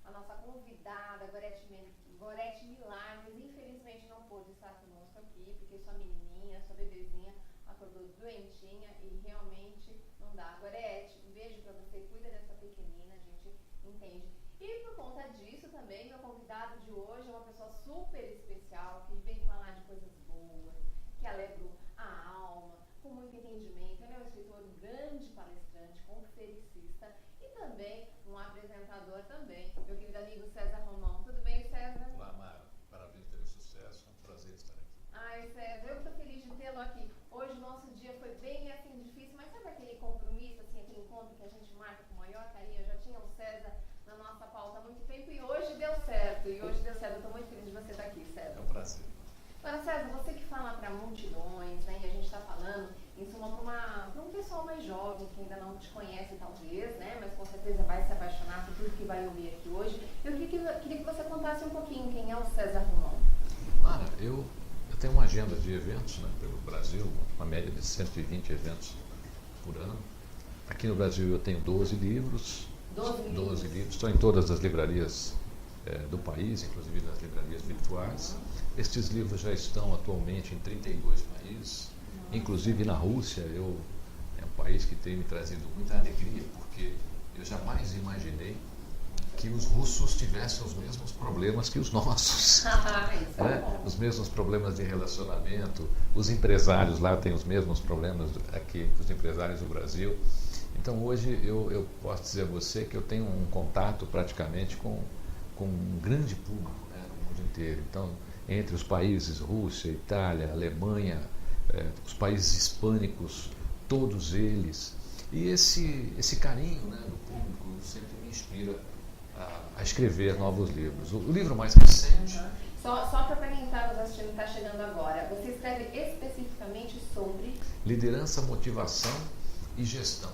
a nossa convidada, Gorete Milagres, infelizmente não pôde estar conosco aqui, porque sua menininha, sua bebezinha, acordou doentinha e realmente não dá. Gorete, um beijo pra você, cuida dessa pequenina, a gente entende. E por conta disso também, meu convidado de hoje é uma pessoa super especial, que vem falar de coisas boas, que alegra a alma, com muito entendimento. Ele é um escritor, um grande palestrante, conferencista e também um apresentador também. Meu querido amigo César Romão. Tudo bem, César? Olá, Mara. Parabéns pelo sucesso. É um prazer estar aqui. Ai, César, eu estou feliz de tê-lo aqui. Hoje o nosso dia foi bem assim difícil, mas sabe aquele compromisso, assim, aquele encontro que a gente marca com o maior carinho? Eu já tinha o César na nossa pauta há muito tempo e hoje deu certo. Eu estou muito feliz de você estar aqui, César. É um prazer. Agora, César, você que fala para multidões, né, e a gente está falando, em suma, para um pessoal mais jovem, que ainda não te conhece, talvez, né, mas com certeza vai se apaixonar por tudo que vai ouvir aqui hoje. Eu queria que você contasse um pouquinho quem é o César Romão. Mara, eu tenho uma agenda de eventos, né, pelo Brasil, uma média de 120 eventos por ano. Aqui no Brasil eu tenho 12 livros. 12 livros. Estou em todas as livrarias do país, inclusive nas livrarias virtuais. Estes livros já estão atualmente em 32 países, inclusive na Rússia. É um país que tem me trazido muita alegria, porque eu jamais imaginei que os russos tivessem os mesmos problemas que os nossos. Né? Os mesmos problemas de relacionamento. Os empresários lá têm os mesmos problemas aqui que os empresários do Brasil. Então hoje eu posso dizer a você que eu tenho um contato praticamente com um grande público, né, no mundo inteiro. Então, entre os países Rússia, Itália, Alemanha, os países hispânicos, todos eles. E esse carinho, né, do público sempre me inspira a escrever novos livros. O livro mais recente... Só para quem está nos assistindo, está chegando agora, você escreve especificamente sobre... liderança, motivação e gestão.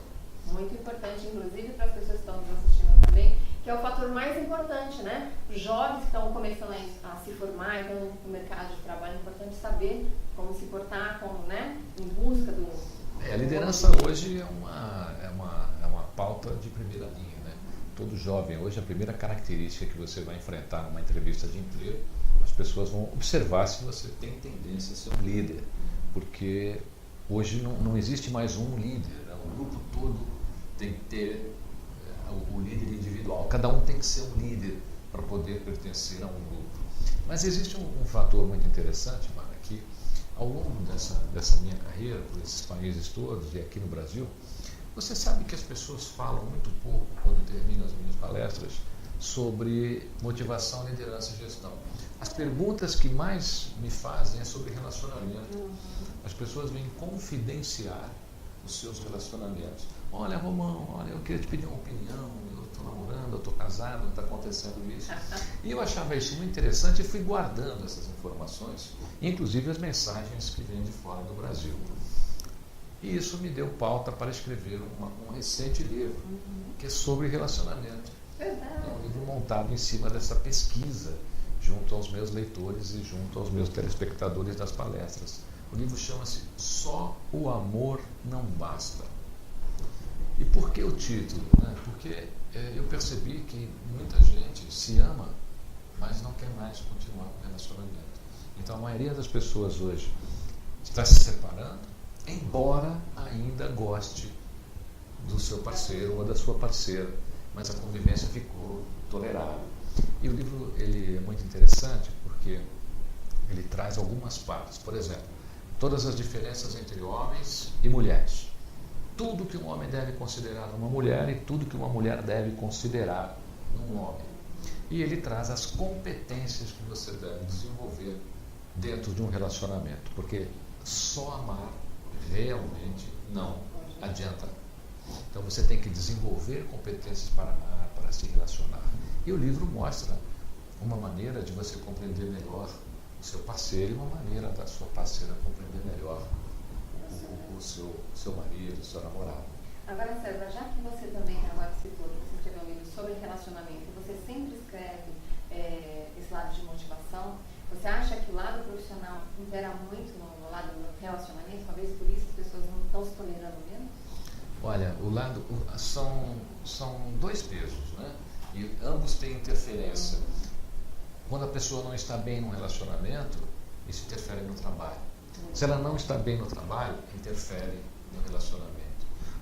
Muito importante, inclusive, para as pessoas que estão nos assistindo também, que é o fator mais importante, né? Os jovens que estão começando a se formar, então, no mercado de trabalho, é importante saber como se portar, como, né? Em busca do... A liderança hoje é uma pauta de primeira linha, né? Todo jovem hoje, a primeira característica que você vai enfrentar numa entrevista de emprego, as pessoas vão observar se você tem tendência a ser um líder, porque hoje não existe mais um líder, né? O grupo todo tem que ter o líder individual. Cada um tem que ser um líder para poder pertencer a um grupo. Mas existe um fator muito interessante, Mara, que ao longo dessa minha carreira, por esses países todos e aqui no Brasil, você sabe que as pessoas falam muito pouco, quando terminam as minhas palestras, sobre motivação, liderança e gestão. As perguntas que mais me fazem é sobre relacionamento. As pessoas vêm confidenciar os seus relacionamentos. Olha, Romão, eu queria te pedir uma opinião, eu estou namorando, eu estou casado, está acontecendo isso. E eu achava isso muito interessante e fui guardando essas informações, inclusive as mensagens que vêm de fora do Brasil. E isso me deu pauta para escrever um recente livro, que é sobre relacionamento. É um livro montado em cima dessa pesquisa, junto aos meus leitores e junto aos meus telespectadores das palestras. O livro chama-se Só o Amor Não Basta. E por que o título? Né? Porque eu percebi que muita gente se ama, mas não quer mais continuar com o relacionamento. Então a maioria das pessoas hoje está se separando, embora ainda goste do seu parceiro ou da sua parceira, mas a convivência ficou tolerável. E o livro ele é muito interessante porque ele traz algumas partes. Por exemplo, todas as diferenças entre homens e mulheres. Tudo que um homem deve considerar numa mulher e tudo que uma mulher deve considerar num homem. E ele traz as competências que você deve desenvolver dentro de um relacionamento, porque só amar realmente não adianta. Então você tem que desenvolver competências para amar, para se relacionar. E o livro mostra uma maneira de você compreender melhor o seu parceiro e uma maneira da sua parceira compreender melhor o seu marido, o seu namorado. Agora, César, já que você também agora citou que você escreveu um livro sobre relacionamento, você sempre escreve esse lado de motivação, você acha que o lado profissional impera muito no lado do relacionamento? Talvez por isso as pessoas não estão se tolerando menos? Olha, são dois pesos, né? E ambos têm interferência. Quando a pessoa não está bem no relacionamento, isso interfere no trabalho. Se ela não está bem no trabalho, interfere no relacionamento.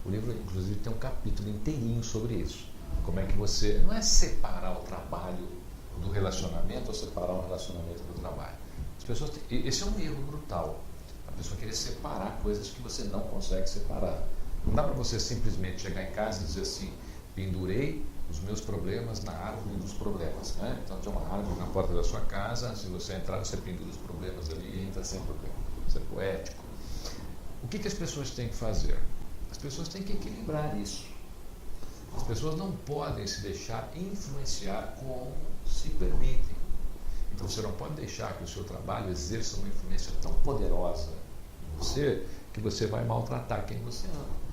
O livro, inclusive, tem um capítulo inteirinho sobre isso. Como é que você... Não é separar o trabalho do relacionamento ou separar o relacionamento do trabalho. As pessoas esse é um erro brutal. A pessoa querer separar coisas que você não consegue separar. Não dá para você simplesmente chegar em casa e dizer assim: pendurei os meus problemas na árvore dos problemas. Né? Então tem uma árvore na porta da sua casa, se você entrar, você pendura os problemas ali e entra sem problema. Isso é poético. O que as pessoas têm que fazer? As pessoas têm que equilibrar isso. As pessoas não podem se deixar influenciar como se permitem. Então você não pode deixar que o seu trabalho exerça uma influência tão poderosa em você que você vai maltratar quem você ama.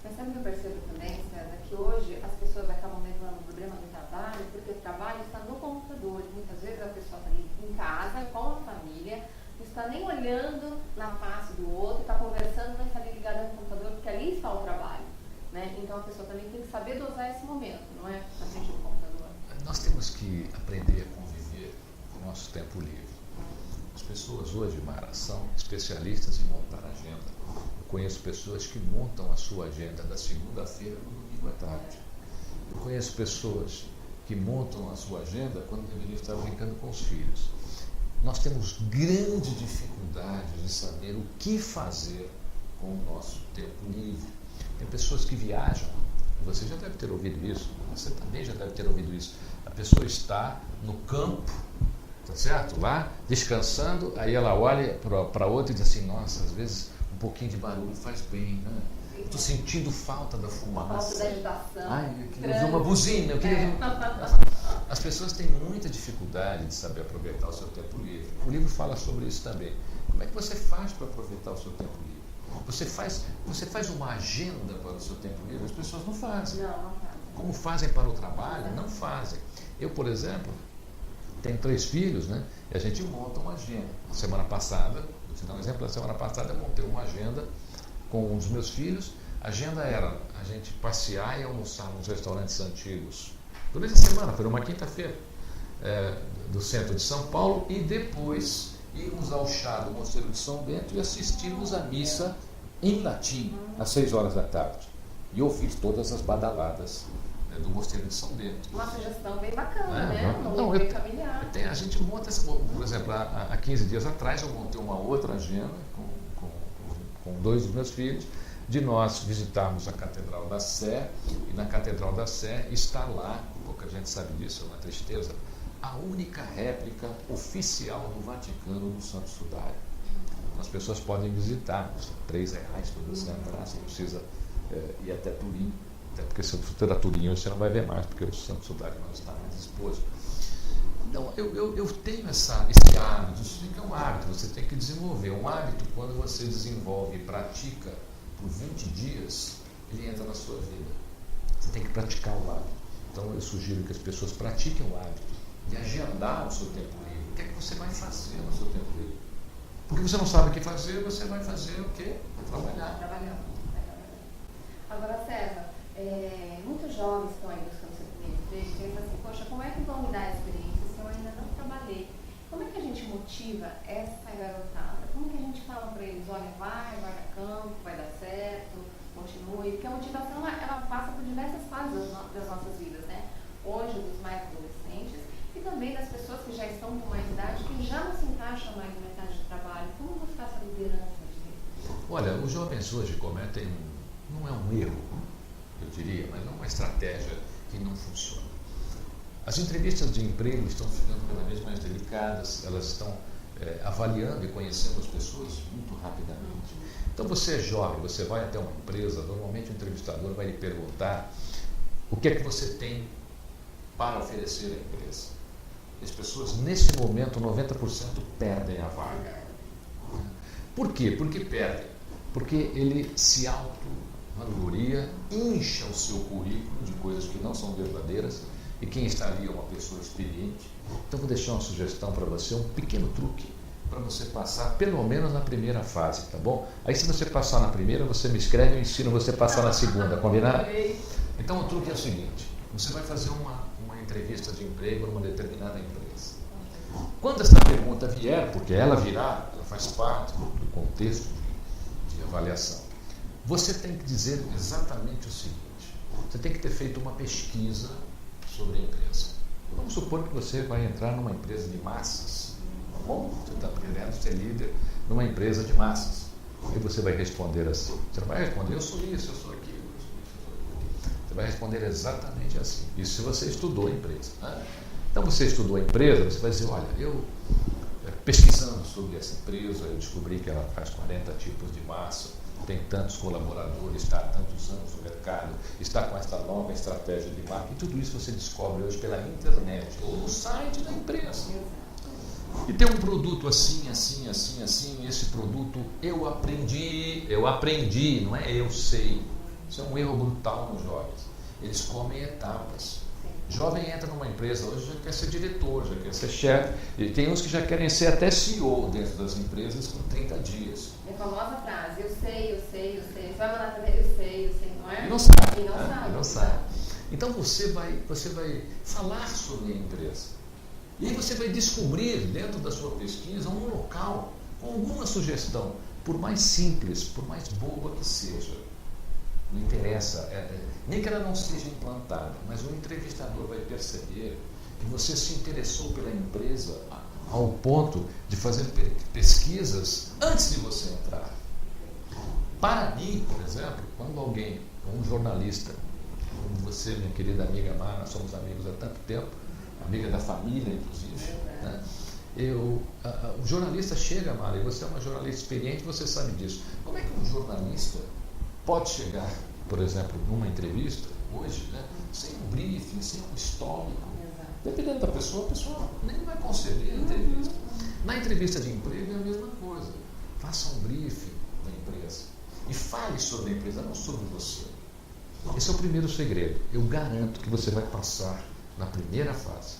Mas sabe o que eu percebo também, César? Que hoje as pessoas acabam levando o problema do trabalho porque o trabalho está no computador. Muitas vezes a pessoa está ali em casa, com a família, não está nem olhando na face do outro, está conversando, mas está ali ligada no computador porque ali está o trabalho. Né? Então a pessoa também tem que saber dosar esse momento, não é? Na frente do computador. Nós temos que aprender a conviver com o nosso tempo livre. As pessoas hoje, Mara, são especialistas em montar agenda. Eu conheço pessoas que montam a sua agenda da segunda-feira no domingo à tarde. Eu conheço pessoas que montam a sua agenda quando deveriam estar brincando com os filhos. Nós temos grande dificuldade de saber o que fazer com o nosso tempo livre. Tem pessoas que viajam, você já deve ter ouvido isso, você também já deve ter ouvido isso. A pessoa está no campo, tá certo? Lá, descansando, aí ela olha para outra e diz assim: nossa, às vezes um pouquinho de barulho faz bem, né? Estou sentindo falta da fumaça. Falta da agitação. Ai, eu queria ver uma buzina. As pessoas têm muita dificuldade de saber aproveitar o seu tempo livre. O livro fala sobre isso também. Como é que você faz para aproveitar o seu tempo livre? Você faz uma agenda para o seu tempo livre? As pessoas não fazem. Não fazem. Como fazem para o trabalho? Não fazem. Eu, por exemplo, tenho 3 filhos, né? E a gente monta uma agenda. Semana passada, vou te dar um exemplo, na semana passada eu montei uma agenda com um dos meus filhos. A agenda era a gente passear e almoçar nos restaurantes antigos durante a semana, por uma quinta-feira, do centro de São Paulo, e depois irmos ao chá do Mosteiro de São Bento e assistirmos a missa em latim, às 6 horas da tarde. E ouvir todas as badaladas do Mosteiro de São Bento. Uma sugestão bem bacana, né? Não, bem familiar. A gente monta, por exemplo, há 15 dias atrás eu montei uma outra agenda com 2 dos meus filhos, de nós visitarmos a Catedral da Sé, e na Catedral da Sé está lá, pouca gente sabe disso, é uma tristeza, a única réplica oficial do Vaticano do Santo Sudário. As pessoas podem visitar, custa R$3 para você entrar, você precisa ir até Turim, até porque se você for a Turim você não vai ver mais, porque o Santo Sudário não está mais exposto. Então, eu tenho esse hábito, isso é um hábito, você tem que desenvolver. Um hábito, quando você desenvolve e pratica por 20 dias, ele entra na sua vida. Você tem que praticar o hábito. Então, eu sugiro que as pessoas pratiquem o hábito de agendar o seu tempo livre. O que é que você vai fazer no seu tempo livre? Porque você não sabe o que fazer, você vai fazer o quê? Trabalhar. Agora, César, muitos jovens estão aí buscando seu primeiro emprego e pensam assim: poxa, como é que vão me dar a experiência se eu ainda não trabalhei? Como é que a gente motiva essa garotada? Como que a gente fala para eles: olha, vai a campo, vai dar certo, continue? Porque a motivação ela passa por diversas fases das nossas vidas, né? Hoje, dos mais adolescentes, e também das pessoas que já estão com mais idade, que já não se encaixam mais no mercado de trabalho. Como buscar essa liderança? Olha, os jovens hoje cometem, não é um erro, eu diria, mas é uma estratégia que não funciona. As entrevistas de emprego estão ficando cada vez mais delicadas, elas estão avaliando e conhecendo as pessoas muito rapidamente. Então você é jovem, você vai até uma empresa, normalmente o entrevistador vai lhe perguntar o que é que você tem para oferecer à empresa. As pessoas, nesse momento, 90% perdem a vaga. Por quê? Porque perdem. Porque ele se auto-vangloria, incha o seu currículo de coisas que não são verdadeiras, e quem está ali é uma pessoa experiente. Então vou deixar uma sugestão para você, um pequeno truque, para você passar pelo menos na primeira fase, tá bom? Aí se você passar na primeira, você me escreve e eu ensino você a passar na segunda, combinado? Então o truque é o seguinte: você vai fazer uma entrevista de emprego numa determinada empresa. Quando essa pergunta vier, porque ela virá, ela faz parte do contexto de avaliação, você tem que dizer exatamente o seguinte: você tem que ter feito uma pesquisa sobre a empresa. Vamos supor que você vai entrar numa empresa de massas, tá bom? Você está querendo ser líder numa empresa de massas. E você vai responder assim. Você não vai responder, eu sou isso, eu sou aquilo, eu sou isso, eu sou aquilo. Você vai responder exatamente assim. Isso se você estudou a empresa. Né? Então você estudou a empresa, você vai dizer, olha, eu pesquisando sobre essa empresa, eu descobri que ela faz 40 tipos de massa, tem tantos colaboradores, está há tantos anos no mercado, está com esta nova estratégia de marketing, e tudo isso você descobre hoje pela internet ou no site da empresa. E tem um produto assim, assim, assim, assim, esse produto eu aprendi, não é eu sei. Isso é um erro brutal nos jovens. Eles comem etapas. Jovem entra numa empresa hoje, já quer ser diretor, já quer ser chefe, e tem uns que já querem ser até CEO dentro das empresas com 30 dias. É a famosa frase, eu sei. Você vai mandar fazer, eu sei, não é? E não sabe. E não sabe. Então você vai falar sobre a empresa. E aí você vai descobrir dentro da sua pesquisa um local com alguma sugestão, por mais simples, por mais boba que seja. Não interessa, nem que ela não seja implantada, mas o entrevistador vai perceber que você se interessou pela empresa ao ponto de fazer pesquisas antes de você entrar. Para mim, por exemplo, quando alguém, um jornalista, como você, minha querida amiga Mara, nós somos amigos há tanto tempo, amiga da família, inclusive, né? O jornalista chega, Mara, e você é uma jornalista experiente, você sabe disso. Como é que um jornalista pode chegar, por exemplo, numa entrevista, hoje, né, sem um briefing, sem um histórico? Dependendo da pessoa, a pessoa nem vai conceder a entrevista. Na entrevista de emprego é a mesma coisa. Faça um briefing da empresa e fale sobre a empresa, não sobre você. Esse é o primeiro segredo. Eu garanto que você vai passar na primeira fase.